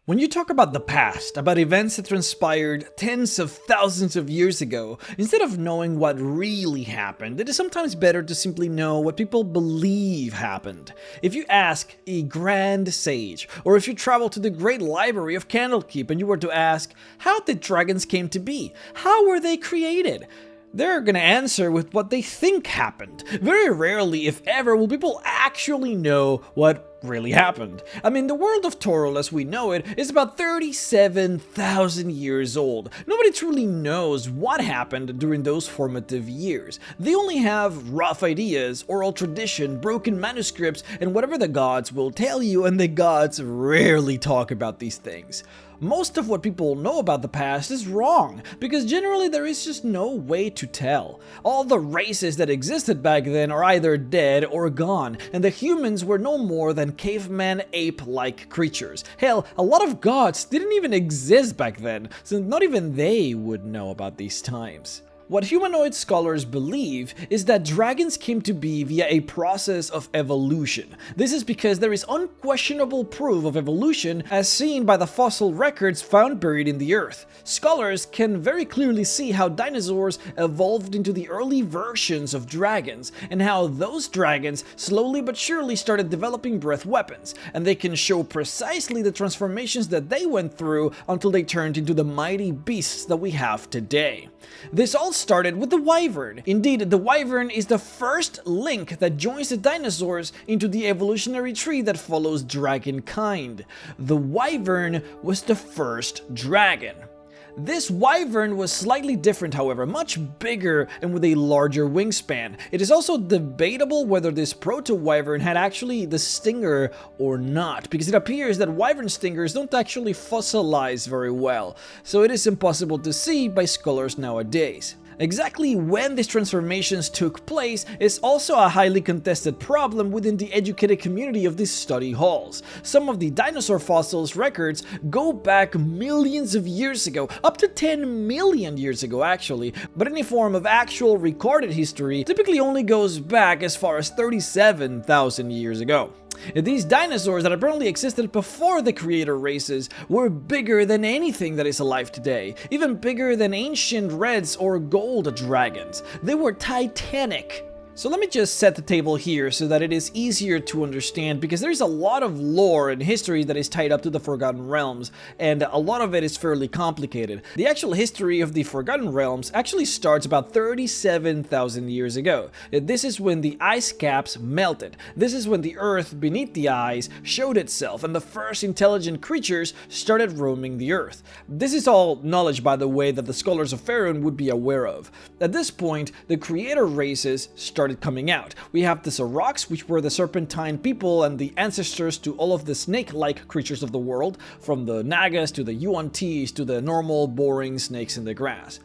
When you talk about the past, about events that transpired tens of thousands of years ago, instead of knowing what really happened, it is sometimes better to simply know what people believe happened. If you ask a grand sage, or if you travel to the great library of Candlekeep and you were to ask, how did dragons came to be? How were they created? They're gonna answer with what they think happened. Very rarely, if ever, will people actually know what really happened. I mean, the world of Toril as we know it is about 37,000 years old. Nobody truly knows what happened during those formative years. They only have rough ideas, oral tradition, broken manuscripts, and whatever the gods will tell you, and the gods rarely talk about these things. Most of what people know about the past is wrong, because generally there is just no way to tell. All the races that existed back then are either dead or gone, and the humans were no more than caveman ape-like creatures. Hell, a lot of gods didn't even exist back then, so not even they would know about these times. What humanoid scholars believe is that dragons came to be via a process of evolution. This is because there is unquestionable proof of evolution as seen by the fossil records found buried in the earth. Scholars can very clearly see how dinosaurs evolved into the early versions of dragons, and how those dragons slowly but surely started developing breath weapons, and they can show precisely the transformations that they went through until they turned into the mighty beasts that we have today. This all started with the wyvern. Indeed, the wyvern is the first link that joins the dinosaurs into the evolutionary tree that follows dragonkind. The wyvern was the first dragon. This wyvern was slightly different, however, much bigger and with a larger wingspan. It is also debatable whether this proto-wyvern had actually the stinger or not, because it appears that wyvern stingers don't actually fossilize very well, so it is impossible to see by scholars nowadays. Exactly when these transformations took place is also a highly contested problem within the educated community of these study halls. Some of the dinosaur fossils records go back millions of years ago, up to 10 million years ago actually, but any form of actual recorded history typically only goes back as far as 37,000 years ago. These dinosaurs that apparently existed before the creator races were bigger than anything that is alive today, even bigger than ancient reds or gold dragons. They were titanic. So let me just set the table here so that it is easier to understand, because there's a lot of lore and history that is tied up to the Forgotten Realms, and a lot of it is fairly complicated. The actual history of the Forgotten Realms actually starts about 37,000 years ago. This is when the ice caps melted. This is when the earth beneath the ice showed itself, and the first intelligent creatures started roaming the earth. This is all knowledge, by the way, that the scholars of Faerun would be aware of. At this point, the creator races started coming out. We have the MrRhexx, which were the serpentine people and the ancestors to all of the snake-like creatures of the world, from the Nagas to the Yuan-Tis to the normal, boring snakes in the grass.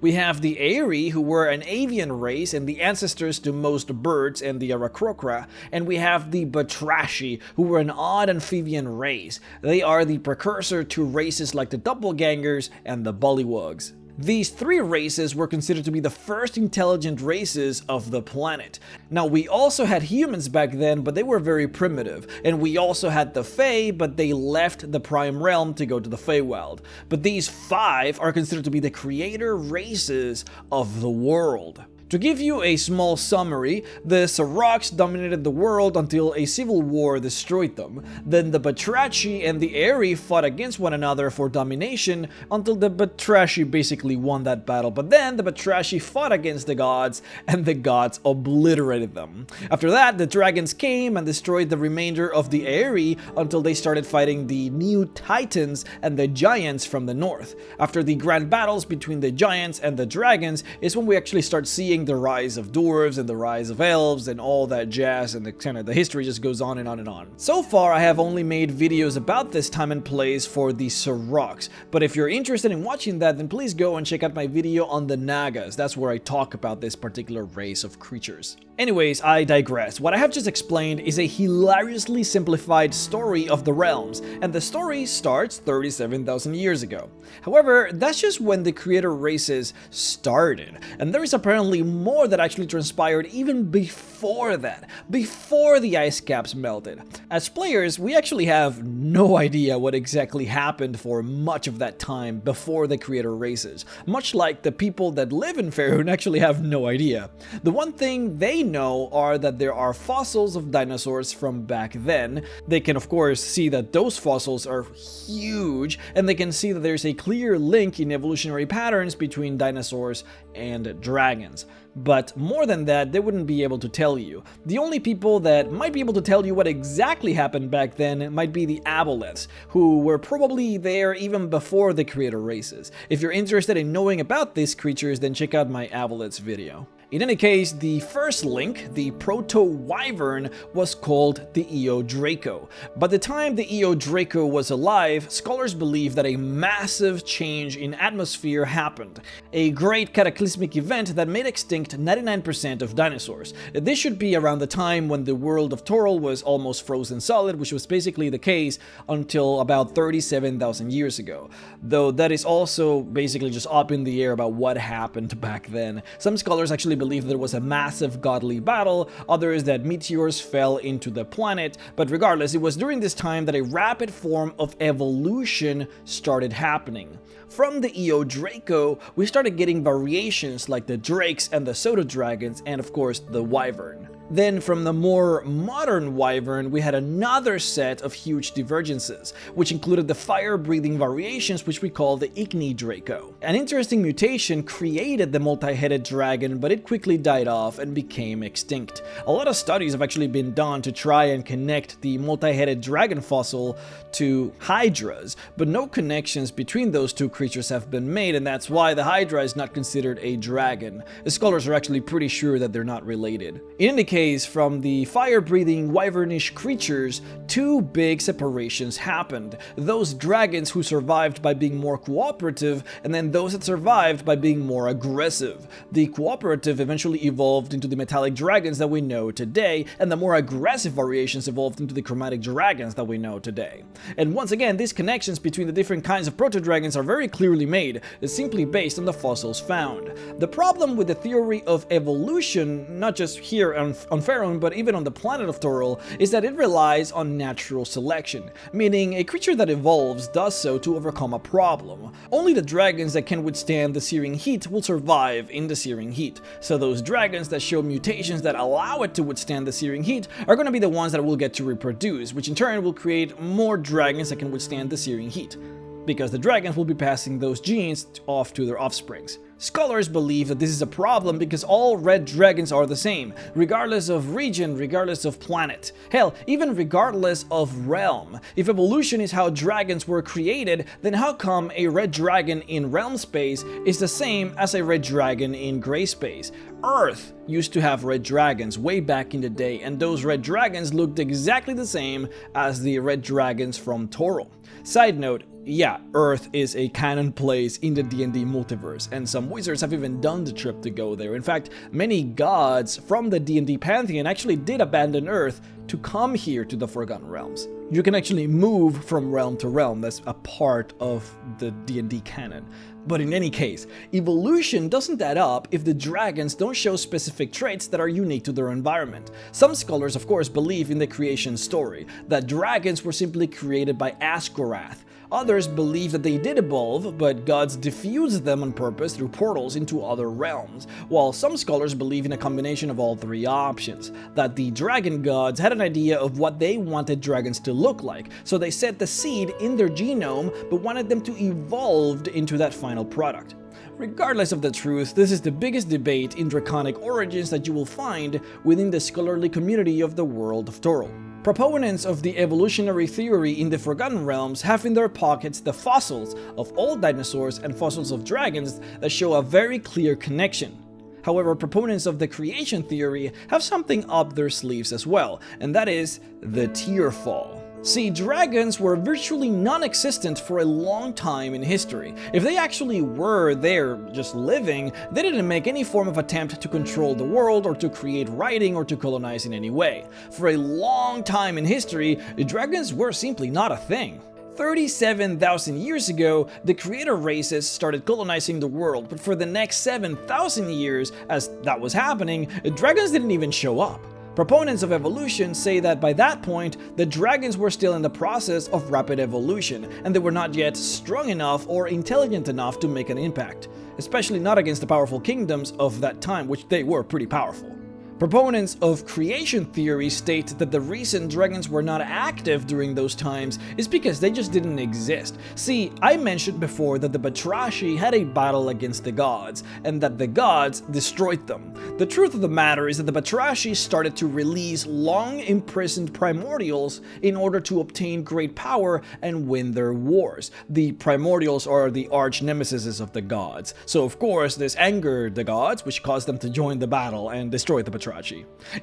We have the Aeri, who were an avian race and the ancestors to most birds and the Aarakocra, and we have the Batrashi, who were an odd amphibian race. They are the precursor to races like the Doppelgangers and the Bullywugs. These three races were considered to be the first intelligent races of the planet. Now, we also had humans back then, but they were very primitive. And we also had the Fae, but they left the Prime Realm to go to the Feywild. But these five are considered to be the creator races of the world. To give you a small summary, the MrRhexx dominated the world until a civil war destroyed them. Then the Batrashi and the Aeri fought against one another for domination until the Batrashi basically won that battle. But then the Batrashi fought against the gods, and the gods obliterated them. After that, the dragons came and destroyed the remainder of the Aeri until they started fighting the new Titans and the Giants from the north. After the grand battles between the Giants and the dragons is when we actually start seeing the rise of dwarves and the rise of elves and all that jazz, and the history just goes on and on and on. So far, I have only made videos about this time and place for the MrRhexx, but if you're interested in watching that, then please go and check out my video on the Nagas. That's where I talk about this particular race of creatures. Anyways, I digress. What I have just explained is a hilariously simplified story of the realms, and the story starts 37,000 years ago. However, that's just when the creator races started, and there is apparently more that actually transpired even before that, before the ice caps melted. As players, we actually have no idea what exactly happened for much of that time before the creator races, much like the people that live in Faerun actually have no idea. The one thing they know are that there are fossils of dinosaurs from back then. They can of course see that those fossils are huge, and they can see that there's a clear link in evolutionary patterns between dinosaurs and dragons. But more than that, they wouldn't be able to tell you. The only people that might be able to tell you what exactly happened back then might be the aboleths, who were probably there even before the creator races. If you're interested in knowing about these creatures, then check out my aboleths video. In any case, the first link, the proto-wyvern, was called the Eo-Draco. By the time the Eo-Draco was alive, scholars believe that a massive change in atmosphere happened. A great cataclysmic event that made extinct 99% of dinosaurs. This should be around the time when the world of Toril was almost frozen solid, which was basically the case until about 37,000 years ago. Though that is also basically just up in the air about what happened back then. Some scholars actually believe there was a massive godly battle, others that meteors fell into the planet, but regardless, it was during this time that a rapid form of evolution started happening. From the Eo-Draco, we started getting variations like the drakes and the soda dragons, and of course the wyvern. Then from the more modern wyvern, we had another set of huge divergences, which included the fire-breathing variations which we call the Eo-Draco. An interesting mutation created the multi-headed dragon, but it quickly died off and became extinct. A lot of studies have actually been done to try and connect the multi-headed dragon fossil to hydras, but no connections between those two creatures have been made, and that's why the hydra is not considered a dragon. The scholars are actually pretty sure that they're not related. In any case, from the fire-breathing wyvernish creatures, two big separations happened. Those dragons who survived by being more cooperative, and then those that survived by being more aggressive. The cooperative eventually evolved into the metallic dragons that we know today, and the more aggressive variations evolved into the chromatic dragons that we know today. And once again, these connections between the different kinds of proto-dragons are very clearly made, simply based on the fossils found. The problem with the theory of evolution, not just here on Faerun, but even on the planet of Toril, is that it relies on natural selection, meaning a creature that evolves does so to overcome a problem. Only the dragons that can withstand the searing heat will survive in the searing heat, so those dragons that show mutations that allow it to withstand the searing heat are going to be the ones that will get to reproduce, which in turn will create more dragons that can withstand the searing heat, because the dragons will be passing those genes off to their offsprings. Scholars believe that this is a problem because all red dragons are the same, regardless of region, regardless of planet. Hell, even regardless of realm. If evolution is how dragons were created, then how come a red dragon in realm space is the same as a red dragon in gray space? Earth used to have red dragons way back in the day, and those red dragons looked exactly the same as the red dragons from Toril. Side note, yeah, Earth is a canon place in the D&D multiverse, and some wizards have even done the trip to go there. In fact, many gods from the D&D pantheon actually did abandon Earth to come here to the Forgotten Realms. You can actually move from realm to realm, that's a part of the D&D canon. But in any case, evolution doesn't add up if the dragons don't show specific traits that are unique to their environment. Some scholars of course believe in the creation story, that dragons were simply created by Asgorath. Others believe that they did evolve, but gods diffused them on purpose through portals into other realms, while some scholars believe in a combination of all three options, that the dragon gods had an idea of what they wanted dragons to look like, so they set the seed in their genome, but wanted them to evolve into that final product. Regardless of the truth, this is the biggest debate in draconic origins that you will find within the scholarly community of the world of Toril. Proponents of the evolutionary theory in the Forgotten Realms have in their pockets the fossils of all dinosaurs and fossils of dragons that show a very clear connection. However, proponents of the creation theory have something up their sleeves as well, and that is the Tearfall. See, dragons were virtually non-existent for a long time in history. If they actually were there just living, they didn't make any form of attempt to control the world or to create writing or to colonize in any way. For a long time in history, dragons were simply not a thing. 37,000 years ago, the creator races started colonizing the world, but for the next 7,000 years, as that was happening, dragons didn't even show up. Proponents of evolution say that by that point, the dragons were still in the process of rapid evolution, and they were not yet strong enough or intelligent enough to make an impact, especially not against the powerful kingdoms of that time, which they were pretty powerful. Proponents of creation theory state that the reason dragons were not active during those times is because they just didn't exist. See, I mentioned before that the Batrashi had a battle against the gods, and that the gods destroyed them. The truth of the matter is that the Batrashi started to release long-imprisoned primordials in order to obtain great power and win their wars. The primordials are the arch-nemesis of the gods, so of course this angered the gods, which caused them to join the battle and destroy the Batrashi.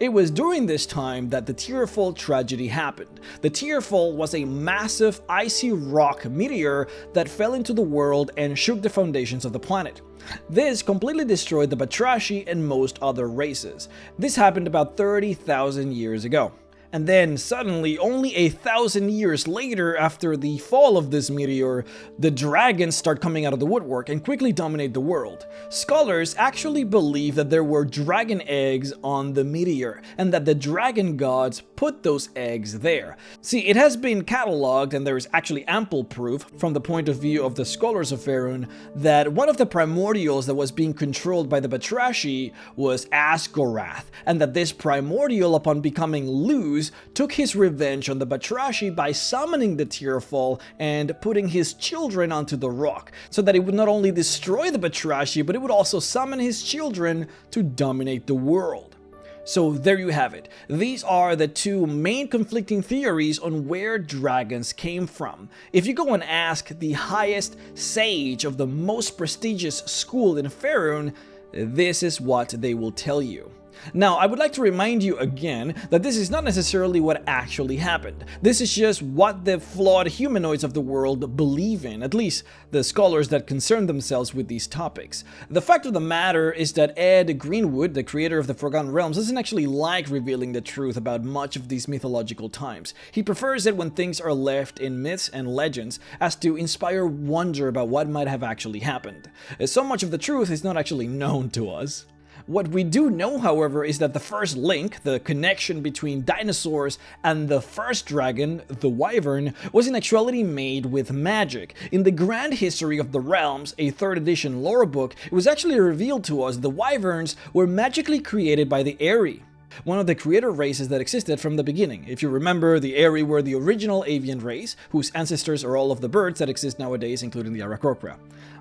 It was during this time that the Tearfall tragedy happened. The Tearfall was a massive icy rock meteor that fell into the world and shook the foundations of the planet. This completely destroyed the Batrashi and most other races. This happened about 30,000 years ago. And then suddenly, only 1,000 years later, after the fall of this meteor, the dragons start coming out of the woodwork and quickly dominate the world. Scholars actually believe that there were dragon eggs on the meteor, and that the dragon gods put those eggs there. See, it has been cataloged, and there is actually ample proof, from the point of view of the scholars of Faerun, that one of the primordials that was being controlled by the Batrashi was Asgorath, and that this primordial, upon becoming loose, took his revenge on the Batrashi by summoning the Tearfall and putting his children onto the rock, so that it would not only destroy the Batrashi, but it would also summon his children to dominate the world. So there you have it. These are the two main conflicting theories on where dragons came from. If you go and ask the highest sage of the most prestigious school in Faerun, this is what they will tell you. Now, I would like to remind you again that this is not necessarily what actually happened. This is just what the flawed humanoids of the world believe in, at least the scholars that concern themselves with these topics. The fact of the matter is that Ed Greenwood, the creator of the Forgotten Realms, doesn't actually like revealing the truth about much of these mythological times. He prefers it when things are left in myths and legends, as to inspire wonder about what might have actually happened. So much of the truth is not actually known to us. What we do know, however, is that the first link, the connection between dinosaurs and the first dragon, the Wyvern, was in actuality made with magic. In the Grand History of the Realms, a 3rd edition lore book, it was actually revealed to us the Wyverns were magically created by the Aerie, one of the creator races that existed from the beginning. If you remember, the Aerie were the original avian race, whose ancestors are all of the birds that exist nowadays, including the Aarakocra.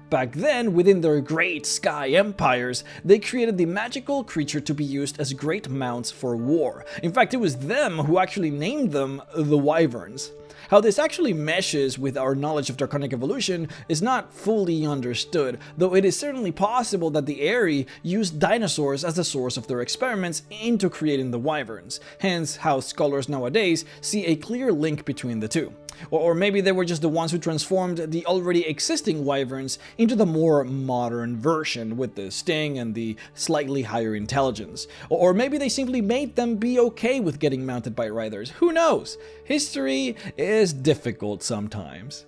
Back then, within their great sky empires, they created the magical creature to be used as great mounts for war. In fact, it was them who actually named them the Wyverns. How this actually meshes with our knowledge of draconic evolution is not fully understood, though it is certainly possible that the Aerie used dinosaurs as the source of their experiments into creating the Wyverns, hence how scholars nowadays see a clear link between the two. Or maybe they were just the ones who transformed the already existing Wyverns into the more modern version with the sting and the slightly higher intelligence. Or maybe they simply made them be okay with getting mounted by riders. Who knows? History is difficult sometimes.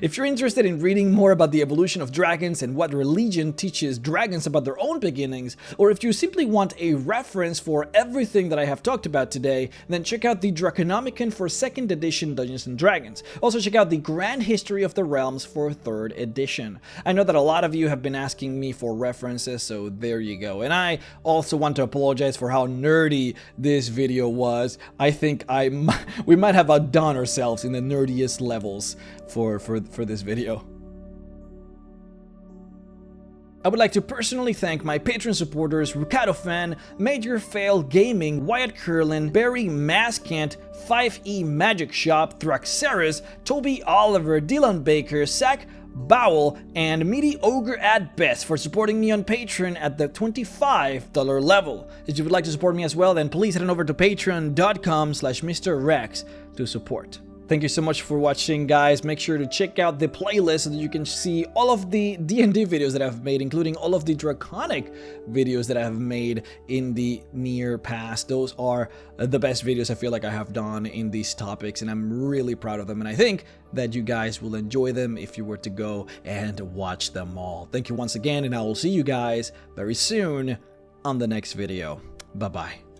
If you're interested in reading more about the evolution of dragons and what religion teaches dragons about their own beginnings, or if you simply want a reference for everything that I have talked about today, then check out the Draconomicon for 2nd edition Dungeons & Dragons. Also check out the Grand History of the Realms for 3rd edition. I know that a lot of you have been asking me for references, so there you go. And I also want to apologize for how nerdy this video was. I think we might have outdone ourselves in the nerdiest levels for this video. I would like to personally thank my Patreon supporters Rukato Fan, Major Fail Gaming, Wyatt Curlin, Barry Maskant, 5E Magic Shop, Thraxeris, Toby Oliver, Dylan Baker, Zach Bowell, and Meaty Ogre at Best for supporting me on Patreon at the $25 level. If you would like to support me as well, then please head on over to patreon.com/MrRhexx to support. Thank you so much for watching, guys. Make sure to check out the playlist so that you can see all of the D&D videos that I've made, including all of the Draconic videos that I have made in the near past. Those are the best videos I feel like I have done in these topics, and I'm really proud of them. And I think that you guys will enjoy them if you were to go and watch them all. Thank you once again, and I will see you guys very soon on the next video. Bye-bye.